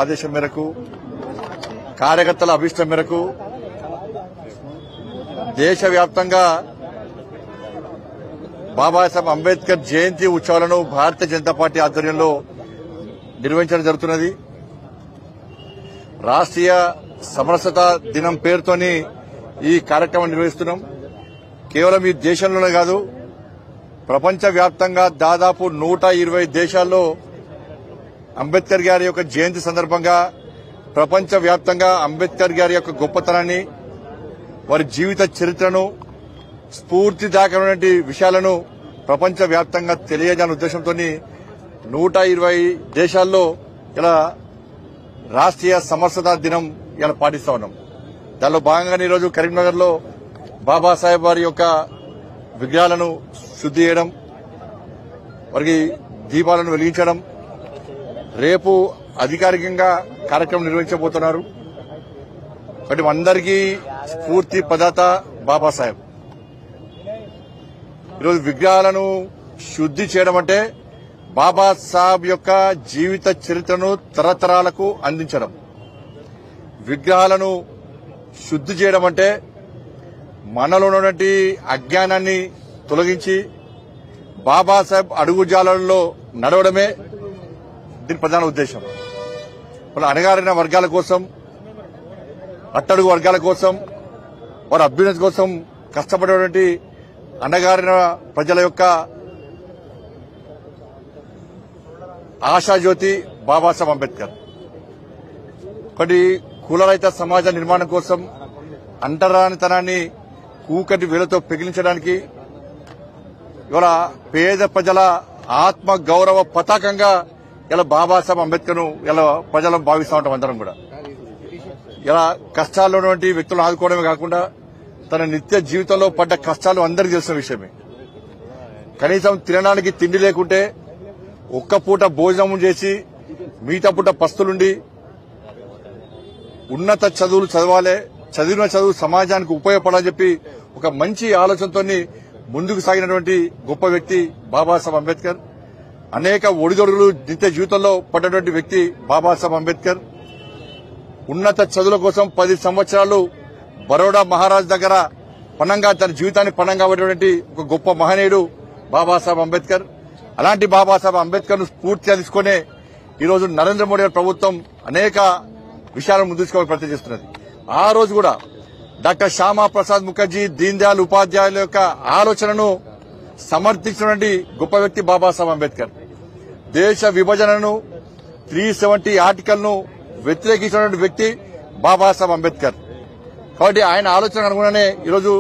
ఆదేశం మేరకు కార్యకర్తల అభిష్టం మేరకు దేశవ్యాప్తంగా బాబాసాహెబ్ అంబేద్కర్ జయంతి ఉత్సవాలను భారతీయ జనతా పార్టీ ఆధ్వర్యంలో నిర్వహించడం జరుగుతున్నది. రాష్ట్రీయ సమరసత దినం పేరుతోని ఈ కార్యక్రమం నిర్వహిస్తున్నాం. కేవలం ఈ దేశంలోనే కాదు, ప్రపంచవ్యాప్తంగా దాదాపు 120 దేశాల్లో అంబేద్కర్ గారి యొక్క జయంతి సందర్భంగా ప్రపంచవ్యాప్తంగా అంబేద్కర్ గారి యొక్క గొప్పతనాన్ని, వారి జీవిత చరిత్రను, స్ఫూర్తిదాయకమైనటువంటి విషయాలను ప్రపంచవ్యాప్తంగా తెలియజేయాలనే ఉద్దేశంతో 120 దేశాల్లో ఇలా రాష్ట్రీయ సమరసత దినం ఇలా పాటిస్తా ఉన్నాం. దానిలో భాగంగానే ఈరోజు కరీంనగర్ లో బాబాసాహెబ్ వారి యొక్క విగ్రహాలను శుద్ధి చేయడం, వారికి దీపాలను వెలిగించడం, రేపు అధికారికంగా కార్యక్రమం నిర్వహించబోతున్నారు. కాబట్టి అందరికీ స్ఫూర్తి ప్రదాత బాబాసాహెబ్. ఈరోజు విగ్రహాలను శుద్ధి చేయడం అంటే బాబాసాహెబ్ యొక్క జీవిత చరిత్రను తరతరాలకు అందించడం. విగ్రహాలను శుద్ధి చేయడం అంటే మనలో ఉన్నటువంటి అజ్ఞానాన్ని తొలగించి బాబాసాహెబ్ అడుగుజాడల్లో నడవడమే దీని ప్రధాన ఉద్దేశం. వాళ్ళ అణగారిన వర్గాల కోసం, అట్టడుగు వర్గాల కోసం, వారి అభ్యున్నతి కోసం కష్టపడేటువంటి అణగారిన ప్రజల యొక్క ఆశాజ్యోతి బాబాసాహెబ్ అంబేద్కర్. ఒకటి కులరహిత సమాజ నిర్మాణం కోసం, అంటరానితనాన్ని కూకటి వేలతో పెగిలించడానికి, ఇవాళ పేద ప్రజల ఆత్మ గౌరవ పతాకంగా ఇలా బాబాసాహెబ్ అంబేద్కర్ ను ఇలా ప్రజలను భావిస్తూ ఉంటాం. అందరం కూడా ఇలా కష్టాల్లో ఉన్నటువంటి వ్యక్తులను ఆదుకోవడమే కాకుండా తన నిత్య జీవితంలో పడ్డ కష్టాలు అందరికీ తెలిసిన విషయమే. కనీసం తినడానికి తిండి లేకుంటే ఒక్క పూట భోజనం చేసి మిగతా పూట పస్తులుండి ఉన్నత చదువులు చదవాలి, చదివిన చదువు సమాజానికి ఉపయోగపడాలని చెప్పి ఒక మంచి ఆలోచనతో ముందుకు సాగినటువంటి గొప్ప వ్యక్తి బాబాసాహెబ్ అంబేద్కర్. అనేక ఒడిదొడుగులు నిత్య జీవితంలో పడ్డటువంటి వ్యక్తి బాబాసాహెబ్ అంబేద్కర్. ఉన్నత చదువుల కోసం 10 సంవత్సరాలు బరోడా మహారాజ్ దగ్గర పణంగా తన జీవితాన్ని పణంగా పెట్టినటువంటి ఒక గొప్ప మహనీయుడు బాబాసాహెబ్ అంబేద్కర్. అలాంటి బాబాసాహెబ్ అంబేద్కర్ ను స్ఫూర్తిగా తీసుకునే ఈరోజు నరేంద్ర మోడీ గారి ప్రభుత్వం అనేక విషయాలను ముందుకు ప్రయత్నం చేస్తున్నది. ఆ రోజు కూడా డాక్టర్ శ్యామా ప్రసాద్ ముఖర్జీ, దీన్ దయాళ్ ఉపాధ్యాయుల యొక్క ఆలోచనను సమర్థించినటువంటి గొప్ప వ్యక్తి బాబాసాహెబ్ అంబేద్కర్. దేశ విభజనను 370 ఆర్టికల్ ను వ్యతిరేకించినటువంటి వ్యక్తి బాబాసాహెబ్ అంబేద్కర్. కాబట్టి ఆయన ఆలోచన అనుగుణనే ఈరోజు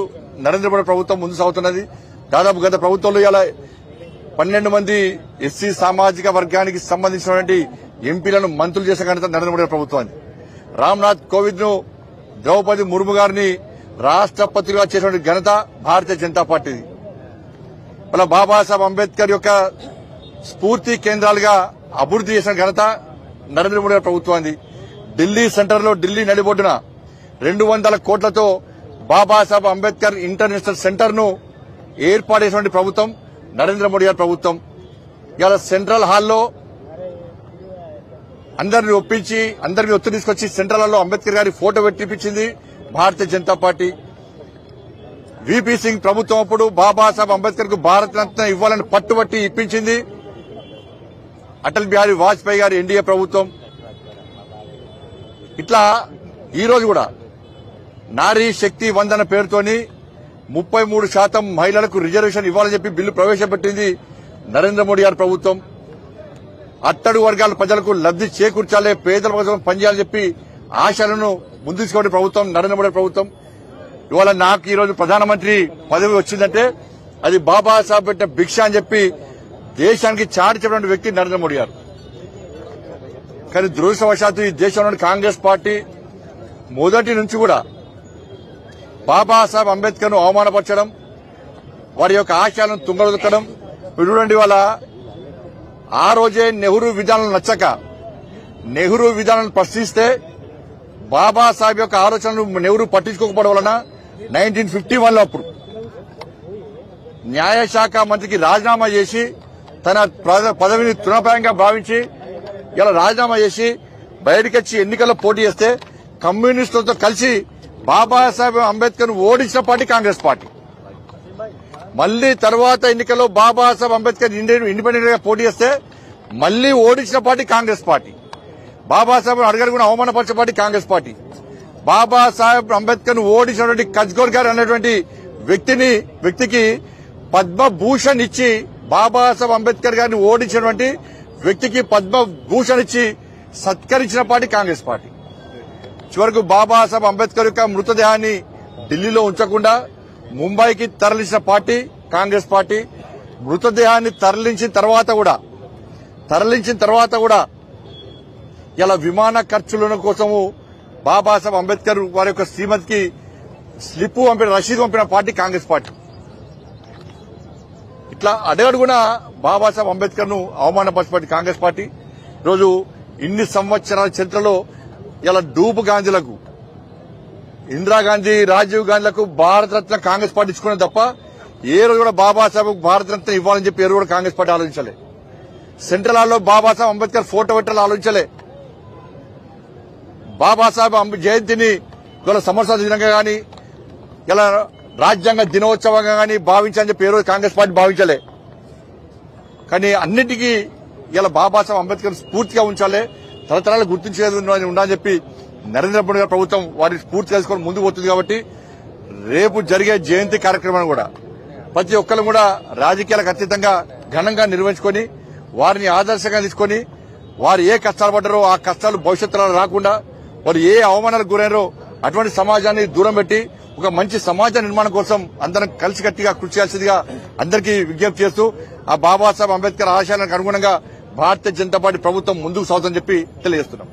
నరేంద్ర మోడీ ప్రభుత్వం ముందు సాగుతున్నది. దాదాపు గత ప్రభుత్వంలో ఇలా 12 మంది ఎస్సీ సామాజిక వర్గానికి సంబంధించినటువంటి ఎంపీలను మంత్రులు చేసిన ఘనత నరేంద్ర మోడీ ప్రభుత్వాన్ని. రామ్నాథ్ కోవింద్ ను, ద్రౌపది ముర్ము గారిని రాష్ట్రపతిగా చేసినటువంటి ఘనత భారతీయ జనతా పార్టీది. ఇలా బాబాసాహెబ్ అంబేద్కర్ యొక్క స్ఫూర్తి కేంద్రాలుగా అభివృద్ది చేసిన ఘనత నరేంద్ర మోడీ ప్రభుత్వాన్ని. ఢిల్లీ సెంటర్ లో, ఢిల్లీ నడిబొడ్డున 200 కోట్లతో బాబాసాహెబ్ అంబేద్కర్ ఇంటర్నేషనల్ సెంటర్ ను ఏర్పాటు చేసినటువంటి ప్రభుత్వం నరేంద్ర మోడీ గారి ప్రభుత్వం. ఇవాళ సెంట్రల్ హాల్లో అందరిని ఒప్పించి, అందరినీ ఒత్తిడి తీసుకొచ్చి సెంట్రల్ హాల్లో అంబేద్కర్ గారి photo పెట్టిపించింది Bharatiya Janata party. VP Singh ప్రభుత్వం అప్పుడు బాబాసాహెబ్ అంబేద్కర్ కు భారత రత్న ఇవ్వాలని పట్టుబట్టి ఇప్పించింది అటల్ బిహారీ వాజ్పేయి గారి ఎన్డీఏ ప్రభుత్వం. ఇట్లా ఈ రోజు కూడా నారీ శక్తి వందన పేరుతోని 33% మహిళలకు రిజర్వేషన్ ఇవ్వాలని చెప్పి బిల్లు ప్రవేశపెట్టింది నరేంద్ర మోడీ గారి ప్రభుత్వం. అట్టడుగు వర్గాల ప్రజలకు లబ్ది చేకూర్చాలే, పేదల కోసం పనిచేయాలని చెప్పి ఆశలను ముందు తీసుకునే ప్రభుత్వం నరేంద్ర మోడీ ప్రభుత్వం. ఇవాళ నాకు ఈరోజు ప్రధానమంత్రి పదవి వచ్చిందంటే అది బాబాసాహెబ్ పెట్టిన భిక్ష అని చెప్పి దేశానికి చాటి చెప్పిన వ్యక్తి నరేంద్ర మోడీ గారు. కానీ దురదృష్టవశాత్తు ఈ దేశంలోని కాంగ్రెస్ పార్టీ మొదటి నుంచి కూడా బాబాసాహెబ్ అంబేద్కర్ ను అవమానపరచడం, వారి యొక్క ఆశయాలను తుంగదొక్కడం. చూడండి, వాళ్ళ ఆ రోజే నెహ్రూ విధానాలు నచ్చక నెహ్రూ విధానాలను ప్రశ్నిస్తే బాబాసాహెబ్ యొక్క ఆలోచనలు నెహ్రూ పట్టించుకోకపోవడం వలన 1951లో అప్పుడు న్యాయశాఖ మంత్రికి రాజీనామా చేసి తన పదవిని తృణప్రాయంగా భావించి ఇలా రాజీనామా చేసి బయటకొచ్చి ఎన్నికల్లో పోటీ చేస్తే కమ్యూనిస్టులతో కలిసి బాబాసాహెబ్ అంబేద్కర్ ఓడించిన పార్టీ కాంగ్రెస్ పార్టీ. మళ్లీ తర్వాత ఎన్నికల్లో బాబాసాహెబ్ అంబేద్కర్ ఇండిపెండెంట్ గా పోటీ చేస్తే మళ్లీ ఓడించిన పార్టీ కాంగ్రెస్ పార్టీ. బాబాసాహెబ్ అడగడుగున అవమానపరిచిన పార్టీ కాంగ్రెస్ పార్టీ. బాబాసాహెబ్ అంబేద్కర్ ఓడించినటువంటి కజ్గోర్ గారు అనేటువంటి వ్యక్తికి పద్మభూషణ్ ఇచ్చి బాబాసాహెబ్ అంబేద్కర్ గారిని ఓడించినటువంటి వ్యక్తికి పద్మభూషణ్ ఇచ్చి సత్కరించిన పార్టీ కాంగ్రెస్ పార్టీ. చివరకు బాబాసాహెబ్ అంబేద్కర్ యొక్క మృతదేహాన్ని ఢిల్లీలో ఉంచకుండా ముంబైకి తరలించిన పార్టీ కాంగ్రెస్ పార్టీ. మృతదేహాన్ని తరలించిన తర్వాత కూడా ఇలా విమాన ఖర్చుల కోసము బాబాసాహెబ్ అంబేద్కర్ వారి యొక్క శ్రీమతికి స్లిప్ రసీదు పంపిన పార్టీ కాంగ్రెస్ పార్టీ. ఇట్లా అడగడుగున బాబాసాహెబ్ అంబేద్కర్ ను అవమానపరిచిన పార్టీ కాంగ్రెస్ పార్టీ. ఈరోజు ఇన్ని సంవత్సరాల చరిత్రలో ఇలా డూబు గాంధీలకు, ఇందిరాగాంధీ, రాజీవ్ గాంధీలకు భారతరత్న కాంగ్రెస్ పార్టీ ఇచ్చుకున్నది తప్ప ఏ రోజు కూడా బాబాసాహెబ్ భారతరత్న ఇవ్వాలని చెప్పి ఏ రోజు కూడా కాంగ్రెస్ పార్టీ ఆలోచించలే. సెంట్రల్ హాల్లో బాబాసాహెబ్ అంబేద్కర్ ఫోటో పెట్టాలని ఆలోచించలే. బాబాసాహెబ్ జయంతిని ఇవాళ సంవత్సరాల దినంగా గాని ఇలా రాజ్యాంగ దినోత్సవంగా గాని భావించాలని చెప్పి ఏ రోజు కాంగ్రెస్ పార్టీ భావించలే. కానీ అన్నింటికీ ఇలా బాబాసాహెబ్ అంబేద్కర్ స్ఫూర్తిగా ఉంచాలి, తరతరాలు గుర్తించేది ఉండాలని చెప్పి నరేంద్ర మోడీ గారి ప్రభుత్వం వారిని స్ఫూర్తి తెలుసుకొని ముందుకు పోతుంది. కాబట్టి రేపు జరిగే జయంతి కార్యక్రమాన్ని కూడా ప్రతి ఒక్కరు కూడా రాజకీయాలకు అతీతంగా ఘనంగా నిర్వహించుకొని వారిని ఆదర్శంగా తీసుకొని వారు ఏ కష్టాలు పడ్డారో ఆ కష్టాలు భవిష్యత్తులో రాకుండా, వారు ఏ అవమానాలకు గురైనారో అటువంటి సమాజాన్ని దూరం పెట్టి ఒక మంచి సమాజ నిర్మాణం కోసం అందరం కలిసికట్టిగా కృషి చేయాల్సిందిగా అందరికీ విజ్ఞప్తి చేస్తూ ఆ బాబాసాహెబ్ అంబేద్కర్ ఆశయాలకు అనుగుణంగా భారతీయ జనతా పార్టీ ప్రభుత్వం ముందుకు సాగుతుందని చెప్పి తెలియజేస్తున్నాం.